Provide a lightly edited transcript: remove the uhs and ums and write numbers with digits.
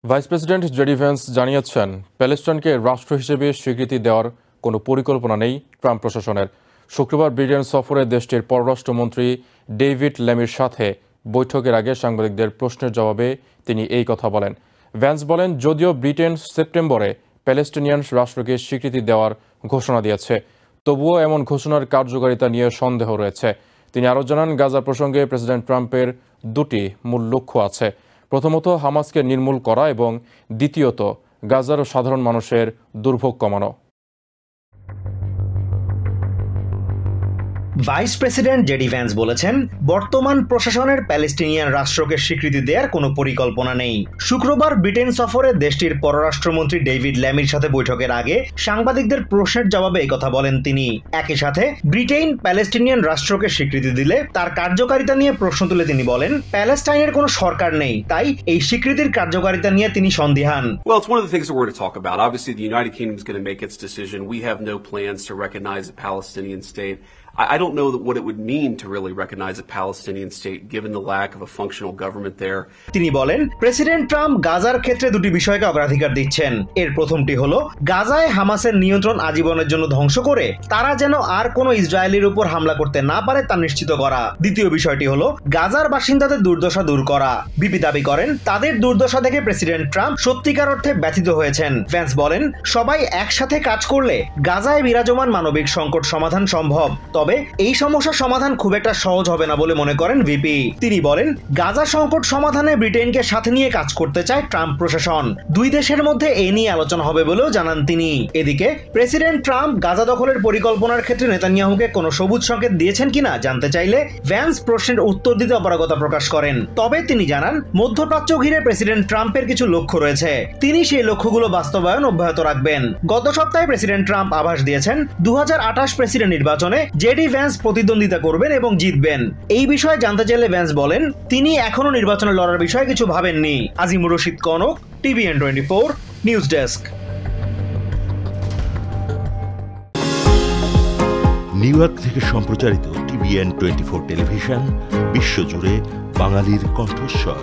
Vice president JD Vance জানিয়েছেন, প্যালেস্টাইনকে রাষ্ট্র হিসেবে স্বীকৃতি দেওয়ার কোনো পরিকল্পনা নেই ট্রাম্প প্রশাসনের। শুক্রবার ব্রিটেন সফরে দেশটির পররাষ্ট্রমন্ত্রী ডেভিড ল্যামির সাথে বৈঠকের আগে সাংবাদিকদের প্রশ্নের জবাবে তিনি এই কথা বলেন। ভ্যান্স বলেন, যদিও ব্রিটেন সেপ্টেম্বরে প্যালেস্টিনিয়ান রাষ্ট্রকে স্বীকৃতি দেওয়ার ঘোষণা দিয়েছে, তবুও এমন ঘোষণার কার্যকারিতা নিয়ে সন্দেহ রয়েছে। তিনি আরও জানান, গাজা প্রসঙ্গে প্রেসিডেন্ট ট্রাম্পের দুটি মূল লক্ষ্য আছে। প্রথমত, হামাসকে নির্মূল করা এবং দ্বিতীয়ত, গাজার সাধারণ মানুষের দুর্ভোগ কমানো। ভাইস প্রেসিডেন্ট জেডি ভ্যান্স বলেছেন, বর্তমান প্রশাসনের প্যালেস্টিনিয়ান রাষ্ট্রকে স্বীকৃতি দেওয়ার কোনো পরিকল্পনা নেই। শুক্রবার ব্রিটেন সফরে দেশটির পররাষ্ট্রমন্ত্রী ডেভিড ল্যামির সাথে বৈঠকের আগে সাংবাদিকদের প্রশ্নের জবাবে এই কথা বলেন তিনি। একই সাথে ব্রিটেন প্যালেস্টিনিয়ান রাষ্ট্রকে স্বীকৃতি দিলে তার কার্যকারিতা নিয়ে প্রশ্ন তুলে তিনি বলেন, প্যালেস্টাইনের কোনো সরকার নেই, তাই এই স্বীকৃতির কার্যকারিতা নিয়ে তিনি সন্দিহান। Well, it's one of the things that we're going to talk about. Obviously, the United Kingdom is going to make its decision. We have no plans to recognize a Palestinian state. I don't know what it would mean to really recognize a Palestinian state given the lack of a functional government there. তিনি বলেন, president Trump গাজার ক্ষেত্রে দুটি বিষয়কে অগ্রাধিকার দিচ্ছেন। এর প্রথমটি হলো গাজায় হামাসের নিয়ন্ত্রণ আজীবনের জন্য ধ্বংস করে তারা যেন আর কোনো ইসরায়েলের উপর হামলা করতে না পারে তা নিশ্চিত করা। দ্বিতীয় বিষয়টি হলো গাজার বাসিন্দাদের দুর্দশা দূর করা। বিপি দাবি করেন, তাদের দুর্দশা দেখে প্রেসিডেন্ট ট্রাম্প সত্যিকার অর্থে ব্যথিত হয়েছেন। ভ্যান্স বলেন, সবাই একসাথে কাজ করলে গাজায় বিরাজমান মানবিক সংকট সমাধান সম্ভব, তবে এই সমস্যার সমাধান খুব একটা সহজ হবে না বলে মনে করেন ভিপি। তিনি বলেন, গাজা সংকট সমাধানে ব্রিটেনকে সাথে নিয়ে কাজ করতে চায় ট্রাম্প প্রশাসন। দুই দেশের মধ্যে এ নিয়ে আলোচনা হবে বলেও জানান তিনি। এদিকে প্রেসিডেন্ট ট্রাম্প গাজা দখলের পরিকল্পনার ক্ষেত্রে নেতানিয়াহুকে কোনো সবুজ সংকেত দিয়েছেন কিনা জানতে চাইলে ভ্যান্স প্রশ্নের উত্তর দিতে অপারগতা প্রকাশ করেন। তবে তিনি জানান, মধ্যপ্রাচ্য ঘিরে প্রেসিডেন্ট ট্রাম্পের কিছু লক্ষ্য রয়েছে, তিনি সেই লক্ষ্যগুলো বাস্তবায়ন অব্যাহত রাখবেন। গত সপ্তাহে প্রেসিডেন্ট ট্রাম্প আভাস দিয়েছেন, 2028 প্রেসিডেন্ট নির্বাচনে জেডি ভ্যান্স প্রতিদ্বন্দ্বিতা করবেন এবং জিতবেন। এই বিষয়ে জানতে চাইলে ভ্যান্স বলেন, তিনি এখনো নির্বাচনে লড়ার বিষয়ে কিছু ভাবেননি। Azimur Rashid Kanak, TVN 24 news desk. New York থেকে সম্প্রচারিত TVN 24 টেলিভিশন বিশ্বজুড়ে বাঙালির কণ্ঠস্বর।